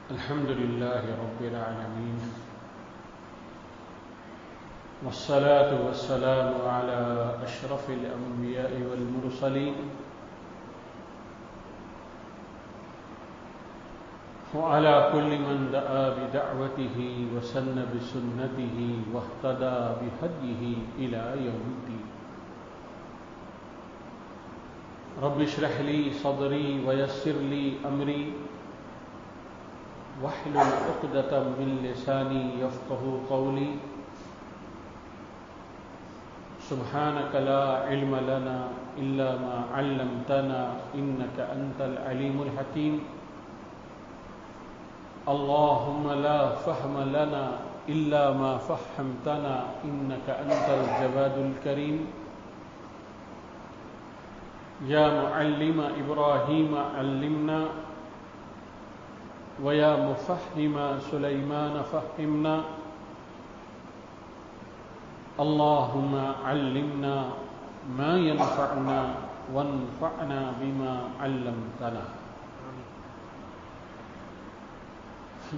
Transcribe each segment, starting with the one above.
الحمد لله رب العالمين والصلاة والسلام على أشرف الأنبياء والمرسلين وعلى كل من دعا بدعوته وسن بسنته واهتدى بهديه إلى يوم الدين. رب اشرح لي صدري ويسر لي أمري واحلل عقدة من لساني يفقهوا قولي. سبحانك لا علم لنا إلا ما علمتنا إنك أنت العليم الحكيم. اللهم لا فهم لنا إلا ما فهمتنا إنك أنت الجواد الكريم. يا معلم إبراهيم علمنا ويا مفهم سليمان فهمنا. اللهم علمنا ما ينفعنا وانفعنا بما علمتنا.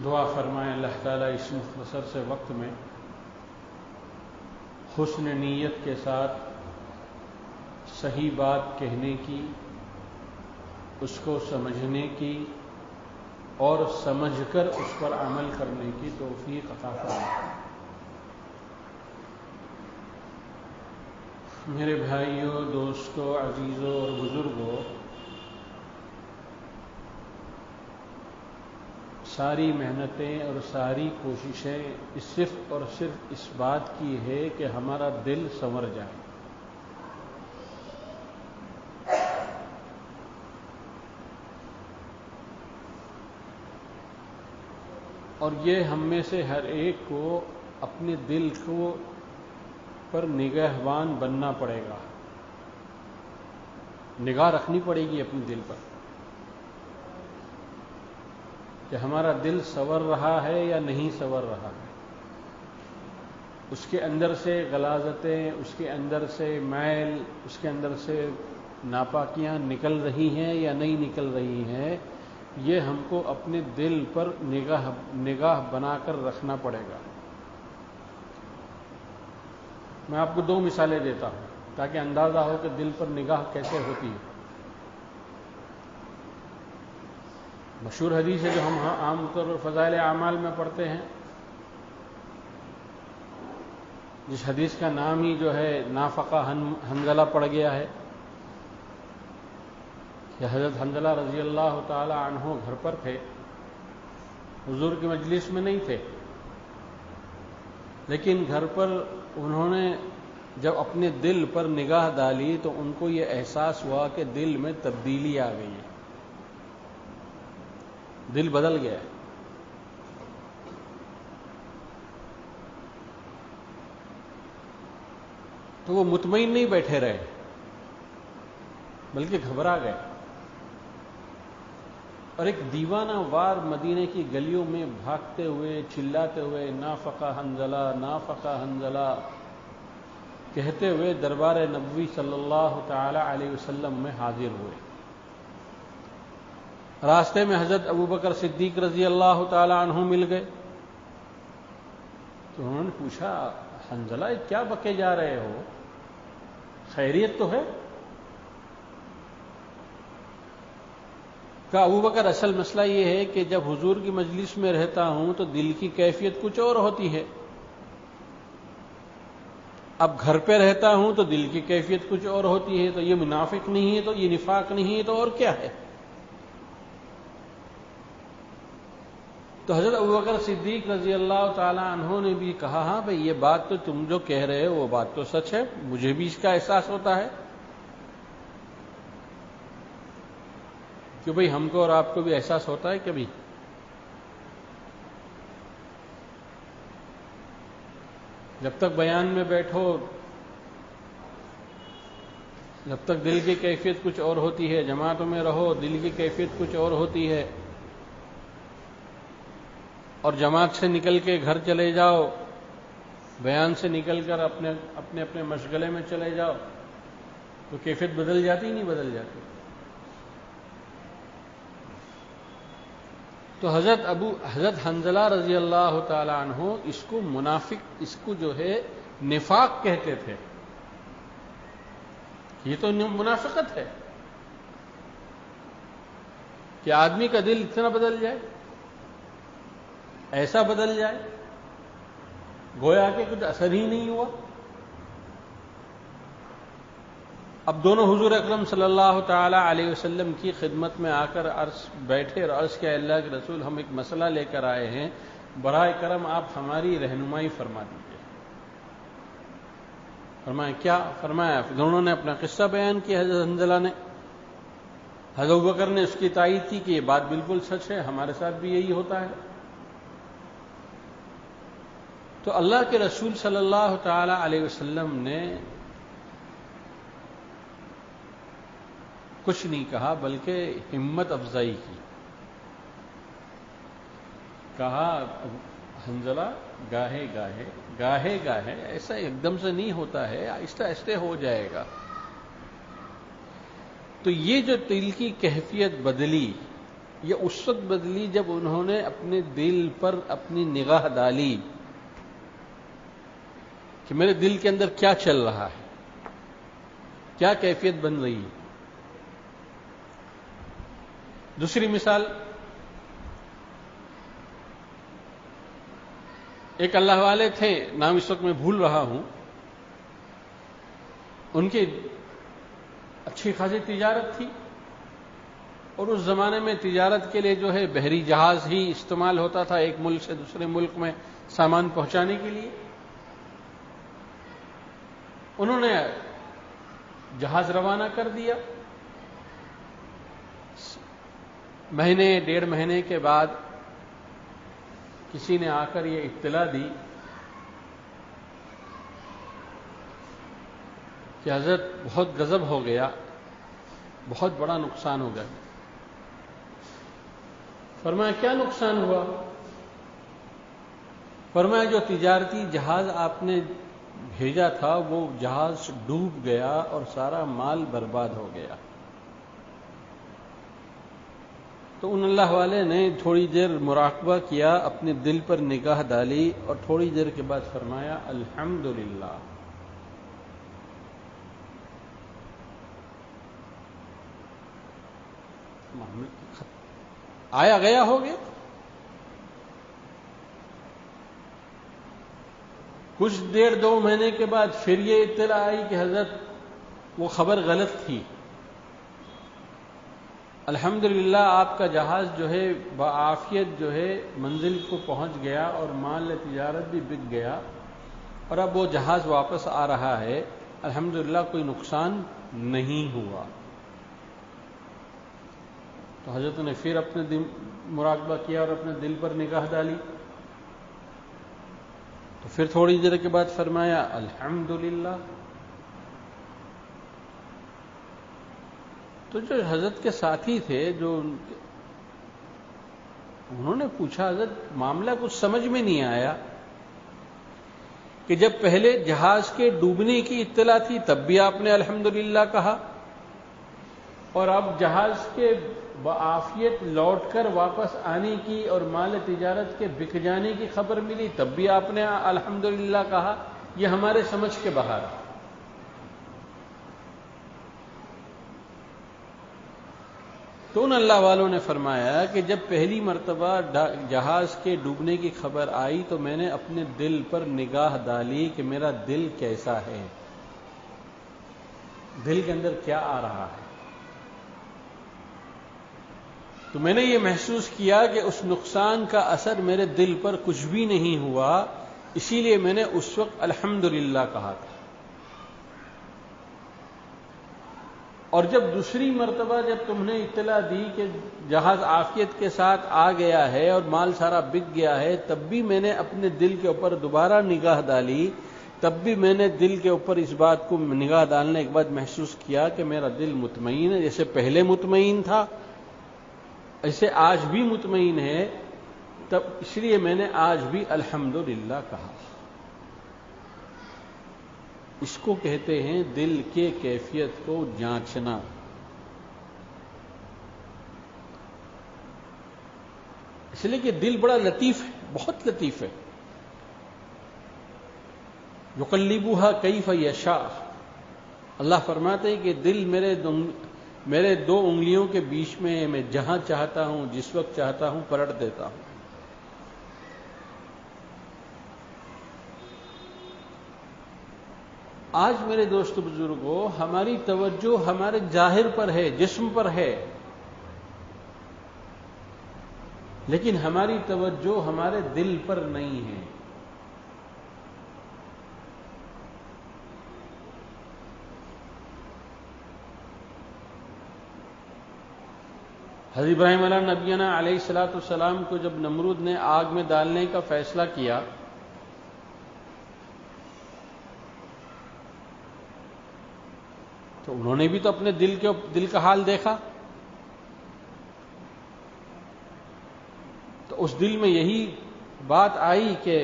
دعا فرمائیں اللہ تعالیٰ اس مختصر سے وقت میں حسن نیت کے ساتھ صحیح بات کہنے کی، اس کو سمجھنے کی اور سمجھ کر اس پر عمل کرنے کی توفیق عطا فرمائے. میرے بھائیوں، دوستوں، عزیزوں اور بزرگوں، ساری محنتیں اور ساری کوششیں صرف اور صرف اس بات کی ہے کہ ہمارا دل سنور جائے. اور یہ ہم میں سے ہر ایک کو اپنے دل کو پر نگہبان بننا پڑے گا، نگاہ رکھنی پڑے گی اپنے دل پر کہ ہمارا دل سنور رہا ہے یا نہیں سنور رہا ہے. اس کے اندر سے غلاظتیں، اس کے اندر سے میل، اس کے اندر سے ناپاکیاں نکل رہی ہیں یا نہیں نکل رہی ہیں، یہ ہم کو اپنے دل پر نگاہ بنا کر رکھنا پڑے گا. میں آپ کو دو مثالیں دیتا ہوں تاکہ اندازہ ہو کہ دل پر نگاہ کیسے ہوتی ہے. مشہور حدیث ہے جو ہم عام طور پر فضائل اعمال میں پڑھتے ہیں، جس حدیث کا نام ہی جو ہے نافقہ حنظلہ پڑ گیا ہے. کہ حضرت حنظلہ رضی اللہ تعالی عنہ گھر پر تھے، حضور کی مجلس میں نہیں تھے، لیکن گھر پر انہوں نے جب اپنے دل پر نگاہ ڈالی تو ان کو یہ احساس ہوا کہ دل میں تبدیلی آ گئی ہے، دل بدل گیا ہے. تو وہ مطمئن نہیں بیٹھے رہے بلکہ گھبرا گئے اور ایک دیوانہ وار مدینے کی گلیوں میں بھاگتے ہوئے چلاتے ہوئے نافقہ حنظلہ نافقہ حنظلہ کہتے ہوئے دربار نبوی صلی اللہ تعالی علیہ وسلم میں حاضر ہوئے. راستے میں حضرت ابوبکر صدیق رضی اللہ تعالی عنہ مل گئے تو انہوں نے پوچھا، حنظلہ کیا بکے جا رہے ہو، خیریت تو ہے؟ کہ ابوبکر اصل مسئلہ یہ ہے کہ جب حضور کی مجلس میں رہتا ہوں تو دل کی کیفیت کچھ اور ہوتی ہے، اب گھر پہ رہتا ہوں تو دل کی کیفیت کچھ اور ہوتی ہے. تو یہ منافق نہیں ہے، تو یہ نفاق نہیں ہے، تو اور کیا ہے؟ تو حضرت ابوبکر صدیق رضی اللہ تعالی عنہ نے بھی کہا، ہاں بھئی یہ بات تو تم جو کہہ رہے ہو وہ بات تو سچ ہے، مجھے بھی اس کا احساس ہوتا ہے کہ بھئی ہم کو اور آپ کو بھی احساس ہوتا ہے کبھی. جب تک بیان میں بیٹھو، جب تک دل کی کیفیت کچھ اور ہوتی ہے، جماعتوں میں رہو دل کی کیفیت کچھ اور ہوتی ہے، اور جماعت سے نکل کے گھر چلے جاؤ، بیان سے نکل کر اپنے مشغلے میں چلے جاؤ تو کیفیت بدل جاتی نہیں بدل جاتی. تو حضرت حنظلہ رضی اللہ تعالی عنہ اس کو منافق، اس کو جو ہے نفاق کہتے تھے. یہ تو منافقت ہے کہ آدمی کا دل اتنا بدل جائے، ایسا بدل جائے گویا کہ کچھ اثر ہی نہیں ہوا. اب دونوں حضور اکرم صلی اللہ تعالی علیہ وسلم کی خدمت میں آ کر بیٹھے اور عرض کیا، اللہ کے رسول ہم ایک مسئلہ لے کر آئے ہیں، برائے کرم آپ ہماری رہنمائی فرما دیجیے. فرمایا کیا؟ فرمایا دونوں نے اپنا قصہ بیان کیا. حضرت حنظلہ نے، حضرت ابوبکر نے اس کی تائید کی کہ یہ بات بالکل سچ ہے، ہمارے ساتھ بھی یہی ہوتا ہے. تو اللہ کے رسول صلی اللہ تعالی علیہ وسلم نے کچھ نہیں کہا بلکہ ہمت افزائی کی. کہا حنظلہ گاہے گاہے ایسا ایک دم سے نہیں ہوتا ہے، آہستہ آہستہ ہو جائے گا. تو یہ جو دل کی کیفیت بدلی، یہ اس وقت بدلی جب انہوں نے اپنے دل پر اپنی نگاہ ڈالی کہ میرے دل کے اندر کیا چل رہا ہے، کیا کیفیت بن رہی ہے. دوسری مثال، ایک اللہ والے تھے، نام اس وقت میں بھول رہا ہوں، ان کی اچھی خاصی تجارت تھی، اور اس زمانے میں تجارت کے لیے جو ہے بحری جہاز ہی استعمال ہوتا تھا ایک ملک سے دوسرے ملک میں سامان پہنچانے کے لیے. انہوں نے جہاز روانہ کر دیا. مہینے 1.5 مہینے کے بعد کسی نے آ کر یہ اطلاع دی کہ حضرت بہت غضب ہو گیا، بہت بڑا نقصان ہو گیا. فرمایا کیا نقصان ہوا؟ فرمایا جو تجارتی جہاز آپ نے بھیجا تھا وہ جہاز ڈوب گیا اور سارا مال برباد ہو گیا. تو ان اللہ والے نے تھوڑی دیر مراقبہ کیا، اپنے دل پر نگاہ ڈالی اور تھوڑی دیر کے بعد فرمایا الحمدللہ. آیا گیا ہو گیا. کچھ 1.5-2 مہینے کے بعد پھر یہ اطلاع آئی کہ حضرت وہ خبر غلط تھی. الحمدللہ آپ کا جہاز جو ہے بعافیت جو ہے منزل کو پہنچ گیا اور مال تجارت بھی بک گیا، اور اب وہ جہاز واپس آ رہا ہے. الحمدللہ کوئی نقصان نہیں ہوا. تو حضرت نے پھر اپنے دل مراقبہ کیا اور اپنے دل پر نگاہ ڈالی. تو پھر تھوڑی دیر کے بعد فرمایا الحمدللہ. تو جو حضرت کے ساتھی تھے انہوں نے پوچھا حضرت معاملہ کچھ سمجھ میں نہیں آیا کہ جب پہلے جہاز کے ڈوبنے کی اطلاع تھی تب بھی آپ نے الحمدللہ کہا، اور اب جہاز کے بعافیت لوٹ کر واپس آنے کی اور مال تجارت کے بک جانے کی خبر ملی تب بھی آپ نے الحمدللہ کہا. یہ ہمارے سمجھ کے باہر ہے. تو ان اللہ والوں نے فرمایا کہ جب پہلی مرتبہ جہاز کے ڈوبنے کی خبر آئی تو میں نے اپنے دل پر نگاہ ڈالی کہ میرا دل کیسا ہے، دل کے اندر کیا آ رہا ہے. تو میں نے یہ محسوس کیا کہ اس نقصان کا اثر میرے دل پر کچھ بھی نہیں ہوا، اسی لیے میں نے اس وقت الحمدللہ کہا تھا. اور جب دوسری مرتبہ جب تم نے اطلاع دی کہ جہاز عافیت کے ساتھ آ گیا ہے اور مال سارا بک گیا ہے، تب بھی میں نے اپنے دل کے اوپر دوبارہ نگاہ ڈالی، تب بھی میں نے دل کے اوپر اس بات کو نگاہ ڈالنے کے بعد محسوس کیا کہ میرا دل مطمئن ہے. جیسے پہلے مطمئن تھا ایسے آج بھی مطمئن ہے، تب اس لیے میں نے آج بھی الحمدللہ کہا. اس کو کہتے ہیں دل کے کیفیت کو جانچنا. اس لیے کہ دل بڑا لطیف ہے، بہت لطیف ہے. یقلبها کیف یشاء. اللہ فرماتے ہیں کہ دل میرے دو انگلیوں کے بیچ میں میں جہاں چاہتا ہوں جس وقت چاہتا ہوں پلٹ دیتا ہوں. آج میرے دوست بزرگوں ہماری توجہ ہمارے ظاہر پر ہے، جسم پر ہے، لیکن ہماری توجہ ہمارے دل پر نہیں ہے. حضرت ابراہیم علیہ نبینا علیہ الصلوۃ والسلام کو جب نمرود نے آگ میں ڈالنے کا فیصلہ کیا تو انہوں نے بھی تو اپنے دل کا حال دیکھا. تو اس دل میں یہی بات آئی کہ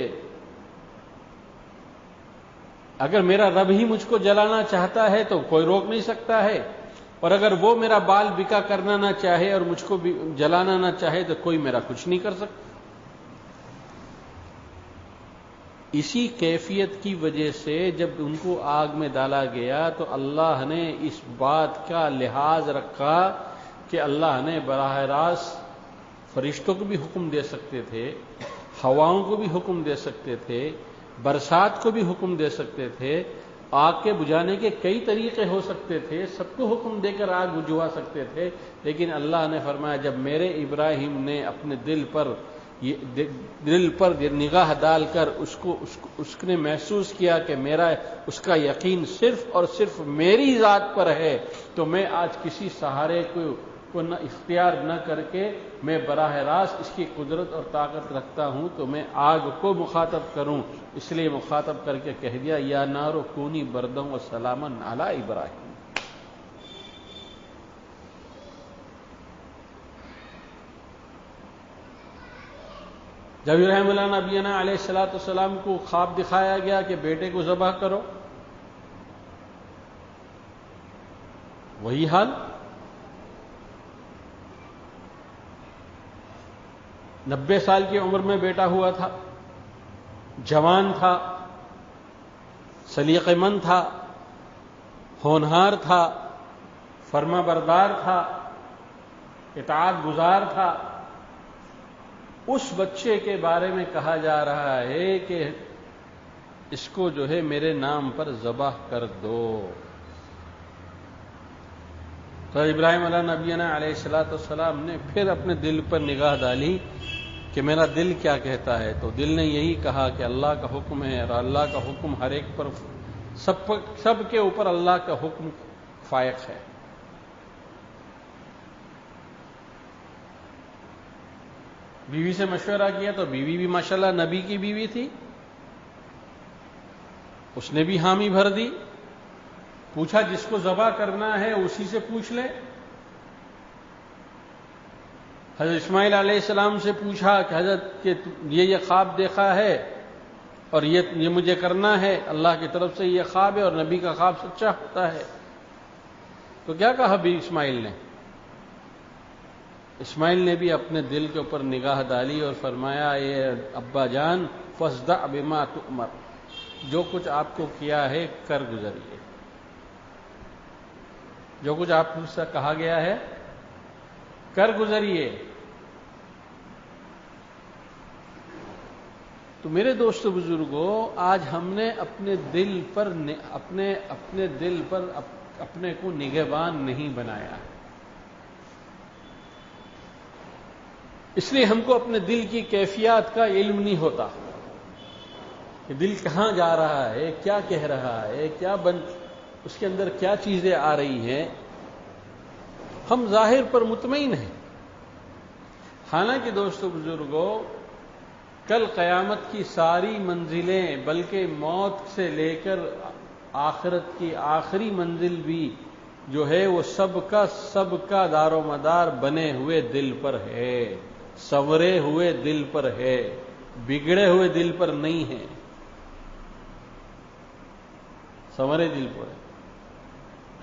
اگر میرا رب ہی مجھ کو جلانا چاہتا ہے تو کوئی روک نہیں سکتا ہے، اور اگر وہ میرا بال بکا کرنا نہ چاہے اور مجھ کو جلانا نہ چاہے تو کوئی میرا کچھ نہیں کر سکتا. اسی کیفیت کی وجہ سے جب ان کو آگ میں ڈالا گیا تو اللہ نے اس بات کا لحاظ رکھا کہ اللہ نے براہ راست فرشتوں کو بھی حکم دے سکتے تھے، ہواؤں کو بھی حکم دے سکتے تھے، برسات کو بھی حکم دے سکتے تھے، آگ کے بجھانے کے کئی طریقے ہو سکتے تھے، سب کو حکم دے کر آگ بجھوا سکتے تھے، لیکن اللہ نے فرمایا جب میرے ابراہیم نے اپنے دل پر نگاہ ڈال کر اس نے محسوس کیا کہ میرا اس کا یقین صرف اور صرف میری ذات پر ہے، تو میں آج کسی سہارے کو نہ اختیار نہ کر کے میں براہ راست اس کی قدرت اور طاقت رکھتا ہوں، تو میں آگ کو مخاطب کروں. اس لیے مخاطب کر کے کہہ دیا یا نار کونی بردم و سلاما علی ابراہیم. جب ابراہیم علیہ نبینا علیہ الصلوۃ والسلام کو خواب دکھایا گیا کہ بیٹے کو ذبح کرو، وہی حال. 90 سال کی عمر میں بیٹا ہوا تھا، جوان تھا، سلیقہ مند تھا، ہونہار تھا، فرما بردار تھا، اطاعت گزار تھا. اس بچے کے بارے میں کہا جا رہا ہے کہ اس کو جو ہے میرے نام پر ذبح کر دو. تو ابراہیم علیہ نبینا علیہ الصلوۃ والسلام نے پھر اپنے دل پر نگاہ ڈالی کہ میرا دل کیا کہتا ہے، تو دل نے یہی کہا کہ اللہ کا حکم ہے، اور اللہ کا حکم ہر ایک پر، سب کے اوپر اللہ کا حکم فائق ہے. بیوی سے مشورہ کیا تو بیوی بھی ماشاءاللہ نبی کی بیوی تھی، اس نے بھی حامی بھر دی. پوچھا جس کو ذبح کرنا ہے اسی سے پوچھ لے. حضرت اسماعیل علیہ السلام سے پوچھا کہ حضرت کہ یہ خواب دیکھا ہے اور یہ مجھے کرنا ہے، اللہ کی طرف سے یہ خواب ہے اور نبی کا خواب سچا ہوتا ہے. تو کیا کہا بھی اسماعیل نے بھی اپنے دل کے اوپر نگاہ ڈالی اور فرمایا یہ ابا جان فاصدع بما تؤمر، جو کچھ آپ کو کیا ہے کر گزریے، جو کچھ آپ سے کہا گیا ہے کر گزریے. تو میرے دوستو بزرگوں، آج ہم نے اپنے دل پر اپنے کو نگہبان نہیں بنایا، اس لیے ہم کو اپنے دل کی کیفیات کا علم نہیں ہوتا کہ دل کہاں جا رہا ہے، کیا کہہ رہا ہے، اس کے اندر کیا چیزیں آ رہی ہیں. ہم ظاہر پر مطمئن ہیں، حالانکہ دوستو بزرگوں کل قیامت کی ساری منزلیں، بلکہ موت سے لے کر آخرت کی آخری منزل بھی جو ہے وہ سب کا دار و مدار بنے ہوئے دل پر ہے، سنورے ہوئے دل پر ہے، بگڑے ہوئے دل پر نہیں ہے، سنورے دل پر ہے.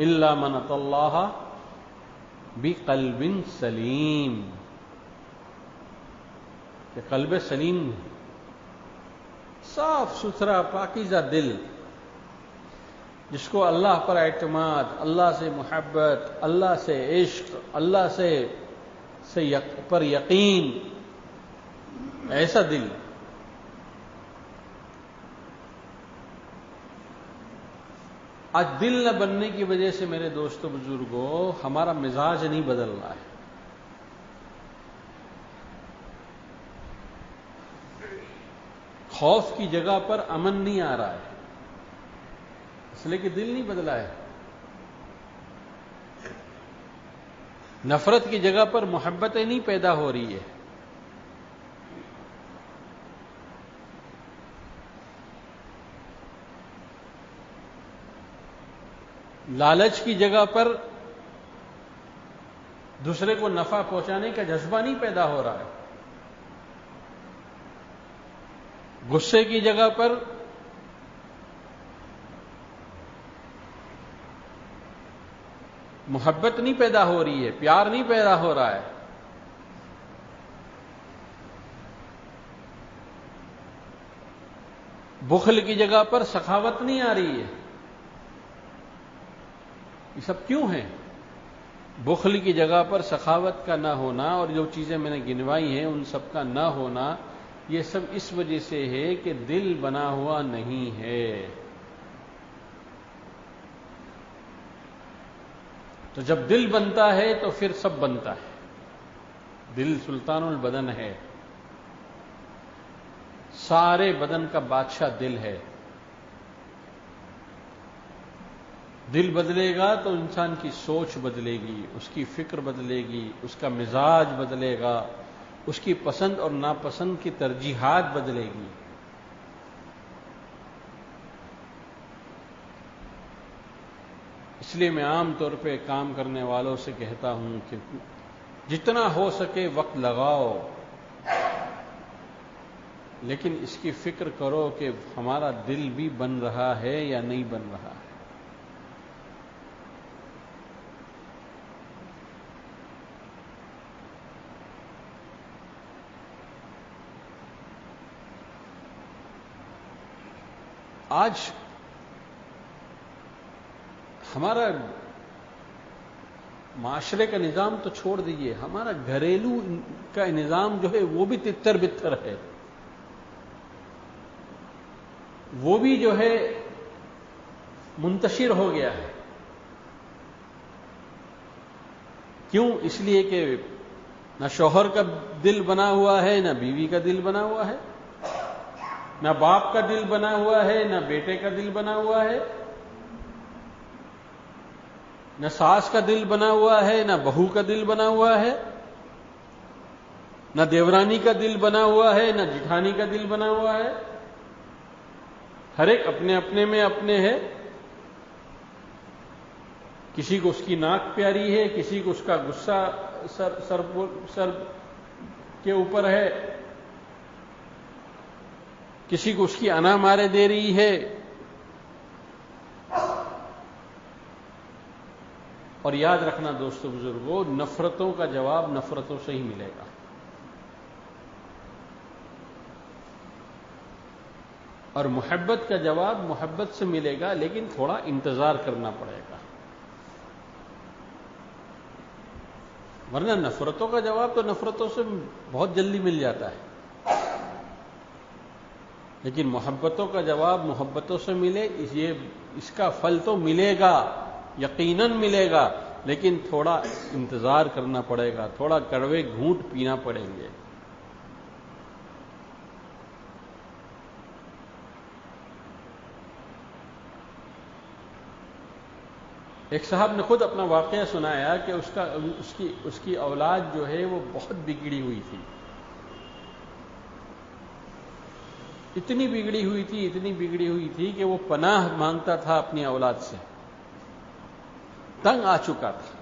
الا من اتى اللہ بقلب سلیم. کہ قلب سلیم، صاف ستھرا پاکیزہ دل، جس کو اللہ پر اعتماد، اللہ سے محبت، اللہ سے عشق، اللہ پر یقین، ایسا دل. آج دل نہ بننے کی وجہ سے میرے دوستو بزرگوں ہمارا مزاج نہیں بدل رہا ہے. خوف کی جگہ پر امن نہیں آ رہا ہے، اس لیے کہ دل نہیں بدلا ہے. نفرت کی جگہ پر محبتیں نہیں پیدا ہو رہی ہے. لالچ کی جگہ پر دوسرے کو نفع پہنچانے کا جذبہ نہیں پیدا ہو رہا ہے. غصے کی جگہ پر محبت نہیں پیدا ہو رہی ہے، پیار نہیں پیدا ہو رہا ہے. بخل کی جگہ پر سخاوت نہیں آ رہی ہے. یہ سب کیوں ہے؟ بخل کی جگہ پر سخاوت کا نہ ہونا اور جو چیزیں میں نے گنوائی ہیں ان سب کا نہ ہونا، یہ سب اس وجہ سے ہے کہ دل بنا ہوا نہیں ہے. تو جب دل بنتا ہے تو پھر سب بنتا ہے. دل سلطان البدن ہے، سارے بدن کا بادشاہ دل ہے. دل بدلے گا تو انسان کی سوچ بدلے گی، اس کی فکر بدلے گی، اس کا مزاج بدلے گا، اس کی پسند اور ناپسند کی ترجیحات بدلے گی. اس لیے میں عام طور پہ کام کرنے والوں سے کہتا ہوں کہ جتنا ہو سکے وقت لگاؤ، لیکن اس کی فکر کرو کہ ہمارا دل بھی بن رہا ہے یا نہیں بن رہا ہے. آج ہمارا معاشرے کا نظام تو چھوڑ دیجیے، ہمارا گھریلو کا نظام جو ہے وہ بھی تتر بتر ہے. وہ بھی جو ہے منتشر ہو گیا ہے. کیوں؟ اس لیے کہ نہ شوہر کا دل بنا ہوا ہے، نہ بیوی کا دل بنا ہوا ہے، نہ باپ کا دل بنا ہوا ہے، نہ بیٹے کا دل بنا ہوا ہے، نہ ساس کا دل بنا ہوا ہے، نہ بہو کا دل بنا ہوا ہے، نہ دیورانی کا دل بنا ہوا ہے، نہ جٹھانی کا دل بنا ہوا ہے. ہر ایک اپنے اپنے میں اپنے ہے. کسی کو اس کی ناک پیاری ہے، کسی کو اس کا غصہ سر کے اوپر ہے، کسی کو اس کی انا مارے دے رہی ہے. اور یاد رکھنا دوستو بزرگوں، نفرتوں کا جواب نفرتوں سے ہی ملے گا. اور محبت کا جواب محبت سے ملے گا، لیکن تھوڑا انتظار کرنا پڑے گا. ورنہ نفرتوں کا جواب تو نفرتوں سے بہت جلدی مل جاتا ہے، لیکن محبتوں کا جواب محبتوں سے ملے، اس کا پھل تو ملے گا، یقیناً ملے گا، لیکن تھوڑا انتظار کرنا پڑے گا، تھوڑا کڑوے گھونٹ پینا پڑیں گے. ایک صاحب نے خود اپنا واقعہ سنایا کہ اس کی اولاد جو ہے وہ بہت بگڑی ہوئی تھی. اتنی بگڑی ہوئی تھی کہ وہ پناہ مانگتا تھا اپنی اولاد سے، تنگ آ چکا تھا.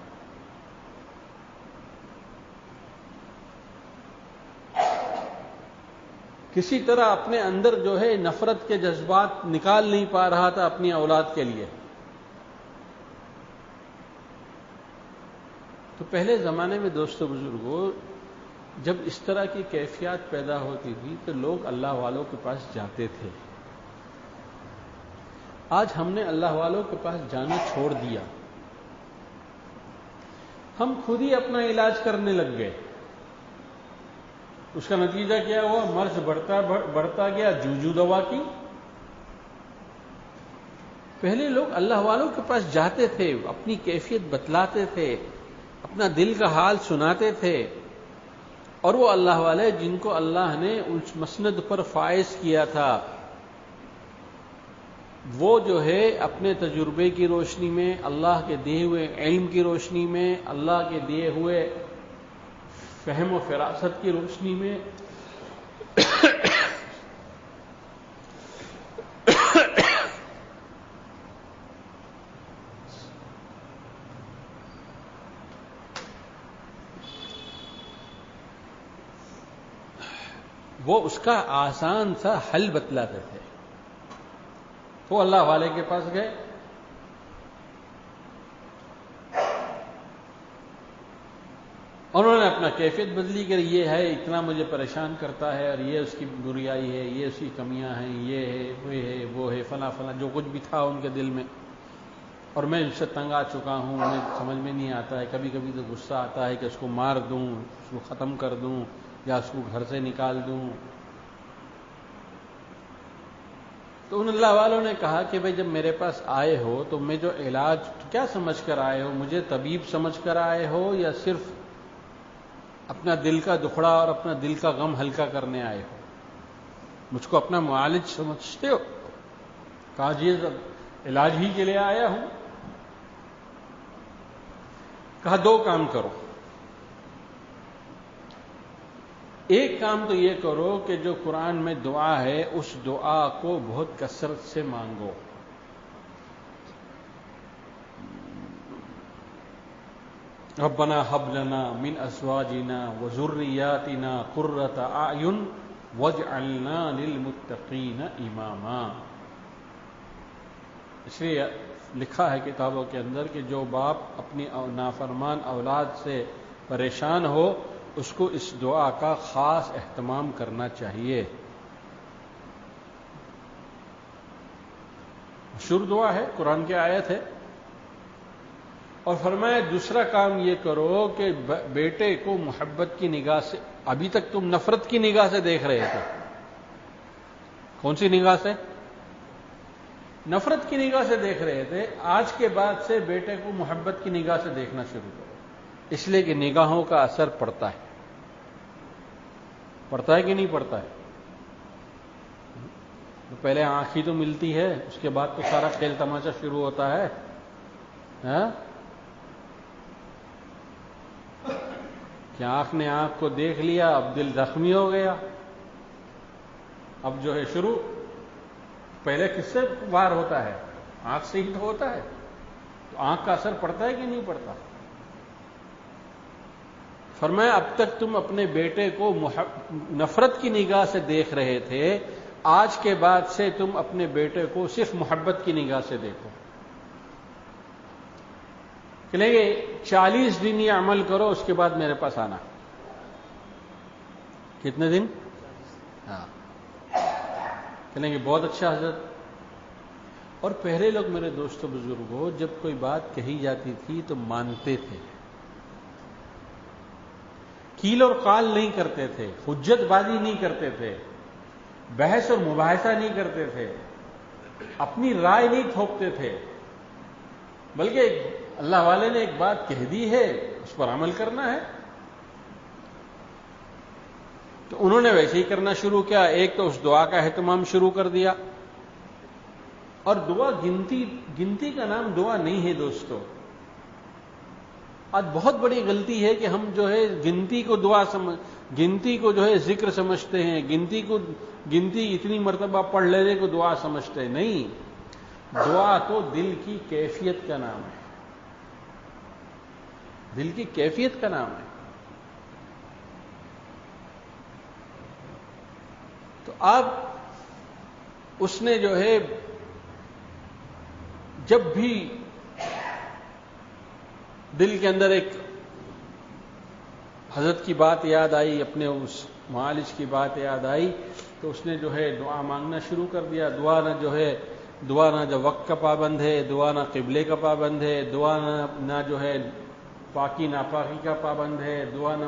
کسی طرح اپنے اندر جو ہے نفرت کے جذبات نکال نہیں پا رہا تھا اپنی اولاد کے لیے. تو پہلے زمانے میں دوستو بزرگوں جب اس طرح کی کیفیات پیدا ہوتی تھی تو لوگ اللہ والوں کے پاس جاتے تھے. آج ہم نے اللہ والوں کے پاس جانا چھوڑ دیا. ہم خود ہی اپنا علاج کرنے لگ گئے. اس کا نتیجہ کیا ہوا؟ مرض بڑھتا گیا، جوجو دوا کی. پہلے لوگ اللہ والوں کے پاس جاتے تھے، اپنی کیفیت بتلاتے تھے، اپنا دل کا حال سناتے تھے، اور وہ اللہ والے جن کو اللہ نے اس مسند پر فائز کیا تھا، وہ جو ہے اپنے تجربے کی روشنی میں، اللہ کے دیے ہوئے علم کی روشنی میں، اللہ کے دیے ہوئے فہم و فراست کی روشنی میں وہ اس کا آسان سا حل بتلاتے تھے. وہ اللہ والے کے پاس گئے، انہوں نے اپنا کیفیت بدلی کر یہ ہے، اتنا مجھے پریشان کرتا ہے، اور یہ اس کی بریائی ہے، یہ اس کی کمیاں ہیں، یہ ہے وہ ہے فلاں فلاں، جو کچھ بھی تھا ان کے دل میں، اور میں ان سے تنگ آ چکا ہوں، مجھے سمجھ میں نہیں آتا ہے. کبھی کبھی تو غصہ آتا ہے کہ اس کو مار دوں، اس کو ختم کر دوں، یا اس کو گھر سے نکال دوں. تو ان اللہ والوں نے کہا کہ بھئی جب میرے پاس آئے ہو تو میں جو علاج کیا سمجھ کر آئے ہو؟ مجھے طبیب سمجھ کر آئے ہو یا صرف اپنا دل کا دکھڑا اور اپنا دل کا غم ہلکا کرنے آئے ہو؟ مجھ کو اپنا معالج سمجھتے ہو؟ کہا جی علاج ہی کے لیے آیا ہوں. کہا دو کام کرو. ایک کام تو یہ کرو کہ جو قرآن میں دعا ہے اس دعا کو بہت کثرت سے مانگو. ربنا هب لنا من ازواجنا وذرياتنا قرة اعین واجعلنا للمتقین اماما. اس لیے لکھا ہے کتابوں کے اندر کہ جو باپ اپنی نافرمان اولاد سے پریشان ہو اس کو اس دعا کا خاص اہتمام کرنا چاہیے. مشہور دعا ہے، قرآن کی آیت ہے. اور فرمایا دوسرا کام یہ کرو کہ بیٹے کو محبت کی نگاہ سے، ابھی تک تم نفرت کی نگاہ سے دیکھ رہے تھے. کون سی نگاہ سے؟ نفرت کی نگاہ سے دیکھ رہے تھے. آج کے بعد سے بیٹے کو محبت کی نگاہ سے دیکھنا شروع کرو. اس لیے کہ نگاہوں کا اثر پڑتا ہے. پڑتا ہے کہ نہیں پڑتا ہے؟ پہلے آنکھ ہی تو ملتی ہے، اس کے بعد تو سارا کھیل تماشا شروع ہوتا ہے. کہ آنکھ نے آنکھ کو دیکھ لیا، اب دل زخمی ہو گیا، اب جو ہے شروع. پہلے کس سے وار ہوتا ہے؟ آنکھ سے ہی تو ہوتا ہے. تو آنکھ کا اثر پڑتا ہے کہ نہیں پڑتا؟ فرمایا اب تک تم اپنے بیٹے کو نفرت کی نگاہ سے دیکھ رہے تھے، آج کے بعد سے تم اپنے بیٹے کو صرف محبت کی نگاہ سے دیکھو. کہ لیں گے 40 دن یہ عمل کرو، اس کے بعد میرے پاس آنا. کتنے دن؟ ہاں. کہیں گے بہت اچھا حضرت. اور پہلے لوگ میرے دوستوں بزرگوں جب کوئی بات کہی جاتی تھی تو مانتے تھے، کیل اور قال نہیں کرتے تھے، حجت بازی نہیں کرتے تھے، بحث اور مباحثہ نہیں کرتے تھے، اپنی رائے نہیں تھوپتے تھے، بلکہ اللہ والے نے ایک بات کہہ دی ہے اس پر عمل کرنا ہے. تو انہوں نے ویسے ہی کرنا شروع کیا. ایک تو اس دعا کا اہتمام شروع کر دیا. اور دعا گنتی کا نام دعا نہیں ہے دوستو. آج بہت بڑی غلطی ہے کہ ہم جو ہے گنتی کو جو ہے ذکر سمجھتے ہیں، گنتی اتنی مرتبہ پڑھ لینے کو دعا سمجھتے ہیں. نہیں، دعا تو دل کی کیفیت کا نام ہے. دل کی کیفیت کا نام ہے. تو اب اس نے جو ہے جب بھی دل کے اندر ایک حضرت کی بات یاد آئی، اپنے اس معالج کی بات یاد آئی، تو اس نے جو ہے دعا مانگنا شروع کر دیا۔ دعا نہ جو وقت کا پابند ہے، دعا نہ قبلے کا پابند ہے، دعا نہ جو ہے پاکی ناپاکی کا پابند ہے، دعا نہ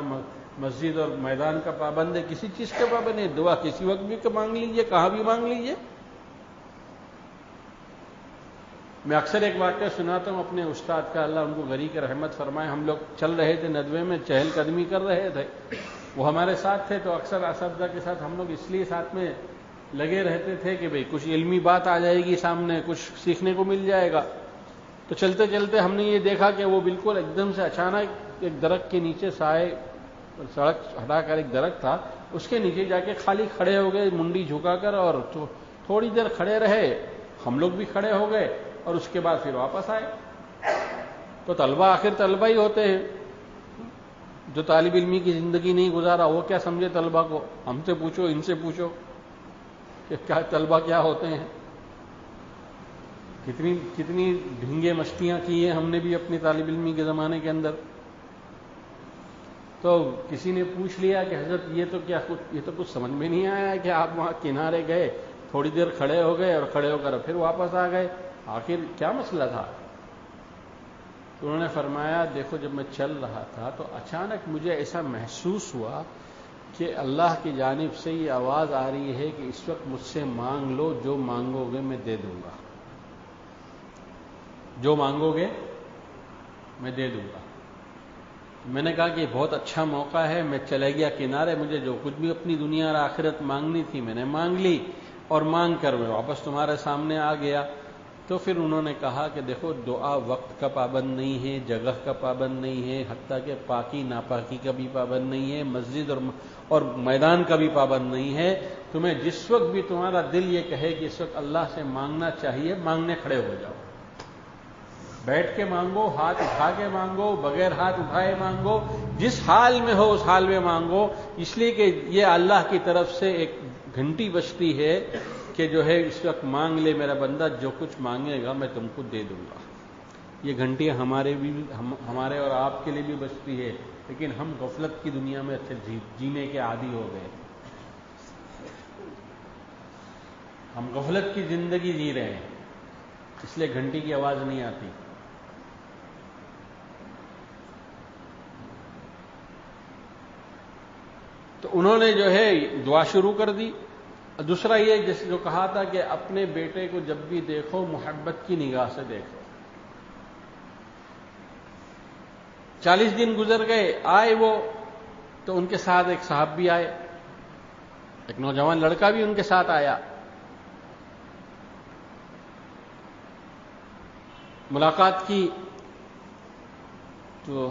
مسجد اور میدان کا پابند ہے، کسی چیز کا پابند ہے۔ دعا کسی وقت بھی مانگ لیجئے، کہاں بھی مانگ لیجئے۔ میں اکثر ایک واقعہ سناتا ہوں اپنے استاد کا، اللہ ان کو غریق رحمت فرمائے۔ ہم لوگ چل رہے تھے ندوے میں، چہل قدمی کر رہے تھے، وہ ہمارے ساتھ تھے، تو اکثر اساتذہ کے ساتھ ہم لوگ اس لیے ساتھ میں لگے رہتے تھے کہ بھئی کچھ علمی بات آ جائے گی سامنے، کچھ سیکھنے کو مل جائے گا۔ تو چلتے چلتے ہم نے یہ دیکھا کہ وہ بالکل ایک دم سے اچانک ایک درخت کے نیچے سائے، سڑک ہٹا کر ایک درخت تھا، اس کے نیچے جا کے خالی کھڑے ہو گئے منڈی جھکا کر، اور تھوڑی دیر کھڑے رہے، ہم لوگ بھی کھڑے ہو گئے، اور اس کے بعد پھر واپس آئے۔ تو طلبہ آخر طلبہ ہی ہوتے ہیں، جو طالب علمی کی زندگی نہیں گزارا وہ کیا سمجھے طلبہ کو؟ ہم سے پوچھو، ان سے پوچھو کہ کیا طلبہ کیا ہوتے ہیں۔ کتنی ڈھنگے مستیاں کی ہیں ہم نے بھی اپنی طالب علمی کے زمانے کے اندر۔ تو کسی نے پوچھ لیا کہ حضرت یہ تو کچھ سمجھ میں نہیں آیا کہ آپ وہاں کنارے گئے، تھوڑی دیر کھڑے ہو گئے، اور کھڑے ہو کر پھر واپس آ گئے، آخر کیا مسئلہ تھا؟ تو انہوں نے فرمایا دیکھو، جب میں چل رہا تھا تو اچانک مجھے ایسا محسوس ہوا کہ اللہ کی جانب سے یہ آواز آ رہی ہے کہ اس وقت مجھ سے مانگ لو، جو مانگو گے میں دے دوں گا، جو مانگو گے میں دے دوں گا۔ میں نے کہا کہ یہ بہت اچھا موقع ہے، میں چلے گیا کنارے، مجھے جو کچھ بھی اپنی دنیا اور آخرت مانگنی تھی میں نے مانگ لی، اور مانگ کر میں واپس تمہارے سامنے آ گیا۔ تو پھر انہوں نے کہا کہ دیکھو، دعا وقت کا پابند نہیں ہے، جگہ کا پابند نہیں ہے، حتیٰ کہ پاکی ناپاکی کا بھی پابند نہیں ہے، مسجد اور میدان کا بھی پابند نہیں ہے۔ تمہیں جس وقت بھی تمہارا دل یہ کہے کہ اس وقت اللہ سے مانگنا چاہیے، مانگنے کھڑے ہو جاؤ، بیٹھ کے مانگو، ہاتھ اٹھا کے مانگو، بغیر ہاتھ اٹھائے مانگو، جس حال میں ہو اس حال میں مانگو، اس لیے کہ یہ اللہ کی طرف سے ایک گھنٹی بجتی ہے کہ جو ہے اس وقت مانگ لے میرا بندہ، جو کچھ مانگے گا میں تم کو دے دوں گا۔ یہ گھنٹی ہمارے اور آپ کے لیے بھی بجتی ہے، لیکن ہم غفلت کی دنیا میں جینے کے عادی ہو گئے، ہم غفلت کی زندگی جی رہے ہیں، اس لیے گھنٹی کی آواز نہیں آتی۔ تو انہوں نے جو ہے دعا شروع کر دی۔ دوسرا یہ جیسے جو کہا تھا کہ اپنے بیٹے کو جب بھی دیکھو محبت کی نگاہ سے دیکھو۔ 40 دن گزر گئے، آئے وہ، تو ان کے ساتھ ایک صاحب بھی آئے، ایک نوجوان لڑکا بھی ان کے ساتھ آیا۔ ملاقات کی تو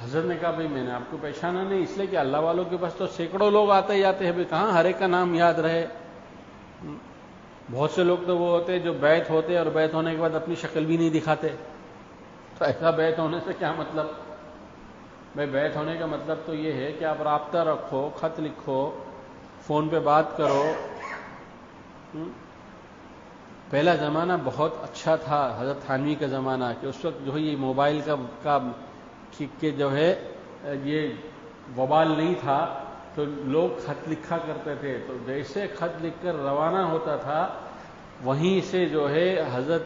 حضرت نے کہا بھئی میں نے آپ کو پہچانا نہیں، اس لیے کہ اللہ والوں کے پاس تو سینکڑوں لوگ آتے جاتے ہیں، بھئی کہاں ہر ایک کا نام یاد رہے۔ بہت سے لوگ تو وہ ہوتے جو بیعت ہوتے اور بیعت ہونے کے بعد اپنی شکل بھی نہیں دکھاتے، تو ایسا بیعت ہونے سے کیا مطلب؟ بھئی بیعت ہونے کا مطلب تو یہ ہے کہ آپ رابطہ رکھو، خط لکھو، فون پہ بات کرو۔ پہلا زمانہ بہت اچھا تھا، حضرت تھانوی کا زمانہ، کہ اس وقت جو ہے یہ موبائل کا کہ جو ہے یہ وبال نہیں تھا، تو لوگ خط لکھا کرتے تھے، تو جیسے خط لکھ کر روانہ ہوتا تھا، وہیں سے جو ہے حضرت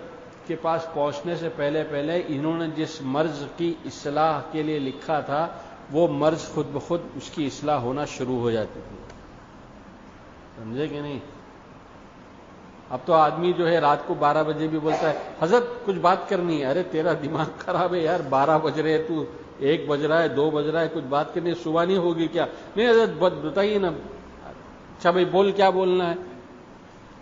کے پاس پہنچنے سے پہلے انہوں نے جس مرض کی اصلاح کے لیے لکھا تھا، وہ مرض خود بخود اس کی اصلاح ہونا شروع ہو جاتی تھی۔ سمجھے کہ نہیں؟ اب تو آدمی جو ہے رات کو 12 بجے بھی بولتا ہے حضرت کچھ بات کرنی ہے۔ ارے تیرا دماغ خراب ہے یار، 12 بج رہے، تو 1 بج رہا ہے، 2 بج رہا ہے، کچھ بات کرنی ہے، صبح نہیں ہوگی کیا؟ نہیں حضرت بتائیے نا۔ اچھا بھائی بول، کیا بولنا ہے؟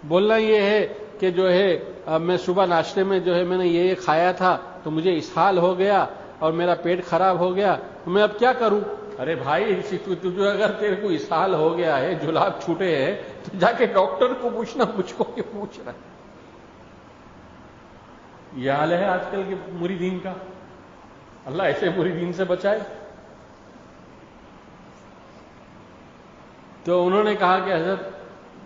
بولنا یہ ہے کہ جو ہے میں صبح ناشتے میں جو ہے میں نے یہ کھایا تھا، تو مجھے اسہال ہو گیا اور میرا پیٹ خراب ہو گیا، تو میں اب کیا کروں؟ ارے بھائی تجھے اگر تیرے کو اسہال ہو گیا ہے، جلاب چھوٹے ہیں، تو جا کے ڈاکٹر کو پوچھنا، مجھ کو کیوں پوچھ رہا ہے؟ یہ حال ہے آج کل کے مریدین کا، اللہ ایسے مریدین سے بچائے۔ تو انہوں نے کہا کہ حضرت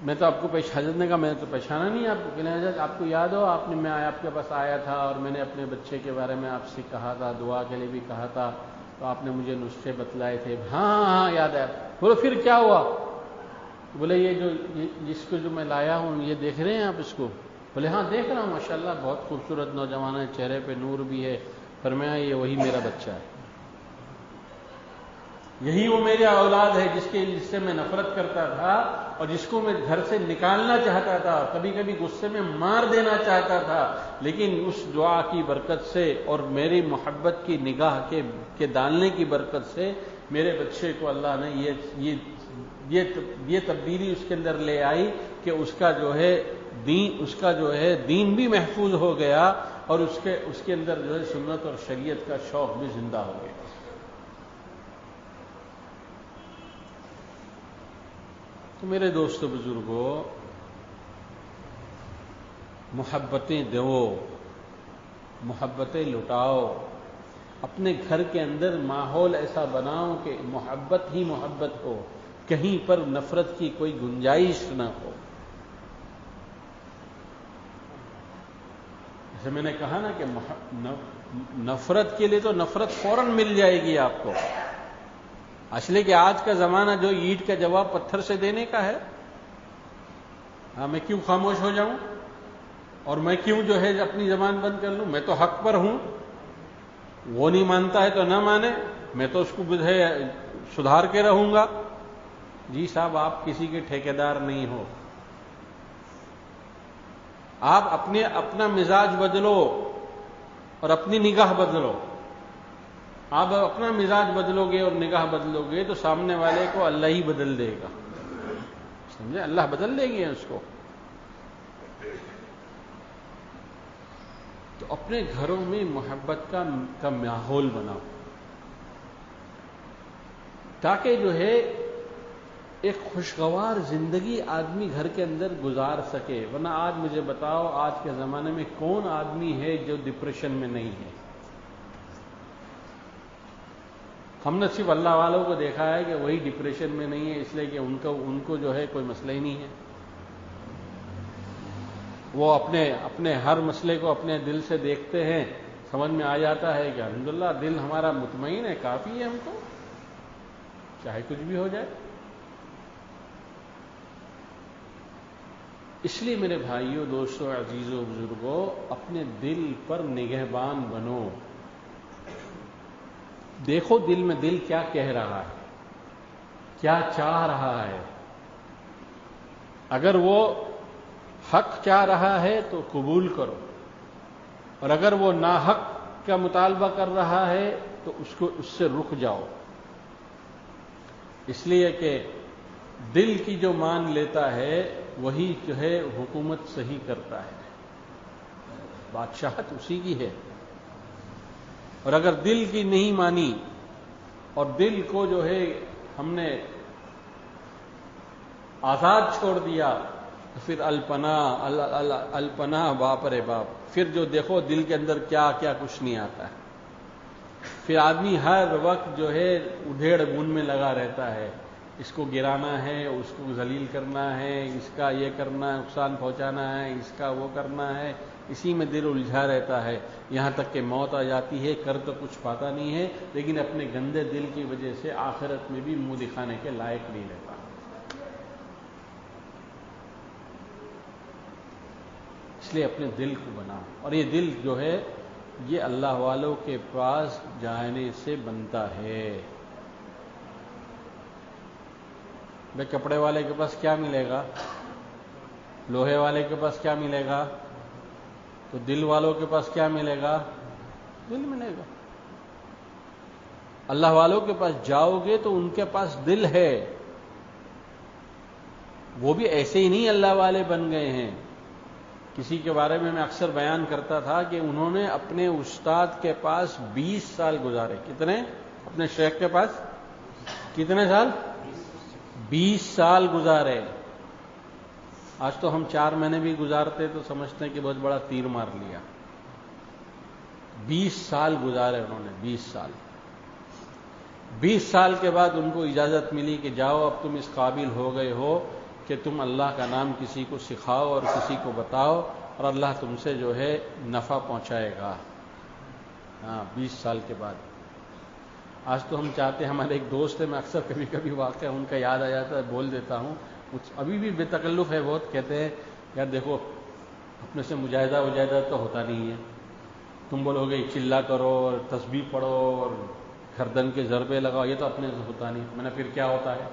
میں تو آپ کو حضرت نے کہا میں نے تو پہچانا نہیں آپ کو۔ کہ حضرت آپ کو یاد ہو میں آپ کے پاس آیا تھا اور میں نے اپنے بچے کے بارے میں آپ سے کہا تھا، دعا کے لیے بھی کہا تھا، تو آپ نے مجھے نسخے بتلائے تھے. ہاں یاد آیا. بولے پھر کیا ہوا؟ بولے یہ جو جس کو جو میں لایا ہوں یہ دیکھ رہے ہیں آپ اس کو؟ بولے ہاں دیکھ رہا ہوں، ماشاءاللہ بہت خوبصورت نوجوان ہے، چہرے پہ نور بھی ہے. فرمایا یہ وہی میرا بچہ ہے، یہی وہ میری اولاد ہے جس سے میں نفرت کرتا تھا اور جس کو میں گھر سے نکالنا چاہتا تھا، کبھی کبھی غصے میں مار دینا چاہتا تھا، لیکن اس دعا کی برکت سے اور میری محبت کی نگاہ کے ڈالنے کی برکت سے میرے بچے کو اللہ نے یہ تبدیلی اس کے اندر لے آئی کہ اس کا جو ہے دین بھی محفوظ ہو گیا اور اس کے اندر جو ہے سنت اور شریعت کا شوق بھی زندہ ہو گیا. تو میرے دوستو بزرگوں، محبتیں دو، محبتیں لٹاؤ، اپنے گھر کے اندر ماحول ایسا بناؤ کہ محبت ہی محبت ہو، کہیں پر نفرت کی کوئی گنجائش نہ ہو. جیسے میں نے کہا نا کہ نفرت کے لیے تو نفرت فوراً مل جائے گی آپ کو. اصل کہ آج کا زمانہ جو اینٹ کا جواب پتھر سے دینے کا ہے. ہاں میں کیوں خاموش ہو جاؤں اور میں کیوں جو ہے اپنی زبان بند کر لوں؟ میں تو حق پر ہوں، وہ نہیں مانتا ہے تو نہ مانے، میں تو اس کو سدھار کے رہوں گا. جی صاحب، آپ کسی کے ٹھیکیدار نہیں ہو. آپ اپنا مزاج بدلو اور اپنی نگاہ بدلو. آپ اپنا مزاج بدلو گے اور نگاہ بدلو گے تو سامنے والے کو اللہ ہی بدل دے گا. سمجھے؟ اللہ بدل دے گے اس کو. تو اپنے گھروں میں محبت کا ماحول بناؤ تاکہ جو ہے ایک خوشگوار زندگی آدمی گھر کے اندر گزار سکے. ورنہ آج مجھے بتاؤ، آج کے زمانے میں کون آدمی ہے جو ڈپریشن میں نہیں ہے؟ ہم نے صرف اللہ والوں کو دیکھا ہے کہ وہی ڈپریشن میں نہیں ہے، اس لیے کہ ان کو جو ہے کوئی مسئلہ ہی نہیں ہے. وہ اپنے ہر مسئلے کو اپنے دل سے دیکھتے ہیں، سمجھ میں آ جاتا ہے کہ الحمدللہ دل ہمارا مطمئن ہے، کافی ہے ہم کو، چاہے کچھ بھی ہو جائے. اس لیے میرے بھائیوں، دوستوں، عزیزوں، بزرگوں، اپنے دل پر نگہبان بنو. دیکھو دل میں دل کیا کہہ رہا ہے، کیا چاہ رہا ہے. اگر وہ حق چاہ رہا ہے تو قبول کرو، اور اگر وہ ناحق کا مطالبہ کر رہا ہے تو اس سے رک جاؤ. اس لیے کہ دل کی جو مان لیتا ہے وہی جو ہے حکومت صحیح کرتا ہے، بادشاہت اسی کی ہے. اور اگر دل کی نہیں مانی اور دل کو جو ہے ہم نے آزاد چھوڑ دیا تو پھر الپناہ باپ رے باپ، پھر جو دیکھو دل کے اندر کیا کیا کچھ نہیں آتا ہے. پھر آدمی ہر وقت جو ہے ادھیڑ بن میں لگا رہتا ہے، اس کو گرانا ہے، اس کو ذلیل کرنا ہے، اس کا یہ کرنا ہے، نقصان پہنچانا ہے، اس کا وہ کرنا ہے. اسی میں دل الجھا رہتا ہے یہاں تک کہ موت آ جاتی ہے. کر تو کچھ پاتا نہیں ہے، لیکن اپنے گندے دل کی وجہ سے آخرت میں بھی منہ دکھانے کے لائق نہیں رہتا. اس لیے اپنے دل کو بناؤ. اور یہ دل جو ہے یہ اللہ والوں کے پاس جانے سے بنتا ہے. بھائی کپڑے والے کے پاس کیا ملے گا؟ لوہے والے کے پاس کیا ملے گا؟ تو دل والوں کے پاس کیا ملے گا؟ دل ملے گا. اللہ والوں کے پاس جاؤ گے تو ان کے پاس دل ہے. وہ بھی ایسے ہی نہیں اللہ والے بن گئے ہیں. کسی کے بارے میں اکثر بیان کرتا تھا کہ انہوں نے اپنے استاد کے پاس 20 سال گزارے. کتنے؟ اپنے شیخ کے پاس کتنے سال؟ 20 سال گزارے. آج تو ہم 4 مہینے بھی گزارتے تو سمجھتے ہیں کہ بہت بڑا تیر مار لیا. 20 سال گزارے انہوں نے. 20 سال. 20 سال کے بعد ان کو اجازت ملی کہ جاؤ اب تم اس قابل ہو گئے ہو کہ تم اللہ کا نام کسی کو سکھاؤ اور کسی کو بتاؤ اور اللہ تم سے جو ہے نفع پہنچائے گا. ہاں 20 سال کے بعد. آج تو ہم چاہتے ہیں، ہمارے ایک دوست ہے، میں اکثر کبھی کبھی واقعہ ان کا یاد آ جاتا ہے، بول دیتا ہوں، ابھی بھی بے تکلف ہے بہت، کہتے ہیں یار دیکھو اپنے سے مجاہدہ تو ہوتا نہیں ہے، تم بولو گے چلا کرو اور تسبیح پڑھو اور گردن کے ضربے لگاؤ، یہ تو اپنے سے ہوتا نہیں۔ میں نے پھر کیا ہوتا ہے؟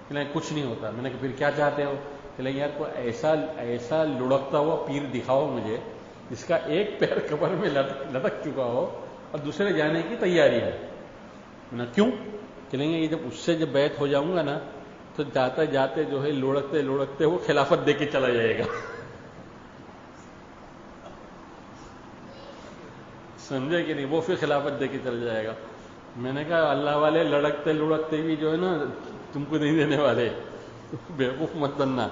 کہ کچھ نہیں ہوتا۔ میں نے کہا پھر کیا چاہتے ہو؟ کہ یار کوئی ایسا لڑکتا ہوا پیر دکھاؤ مجھے جس کا ایک پیر قبر میں لٹک چکا ہو اور دوسرے جانے کی تیاری ہے۔ میں نے کیوں؟ چلیں گے یہ جب اس سے جب بیعت ہو جاؤں گا نا تو جاتے جاتے جو ہے لڑکتے لڑکتے وہ خلافت دے کے چلا جائے گا۔ سمجھے کہ نہیں؟ وہ پھر خلافت دے کے چل جائے گا۔ میں نے کہا اللہ والے لڑکتے لڑکتے بھی جو ہے نا تم کو نہیں دینے والے، بیوقوف مت بننا،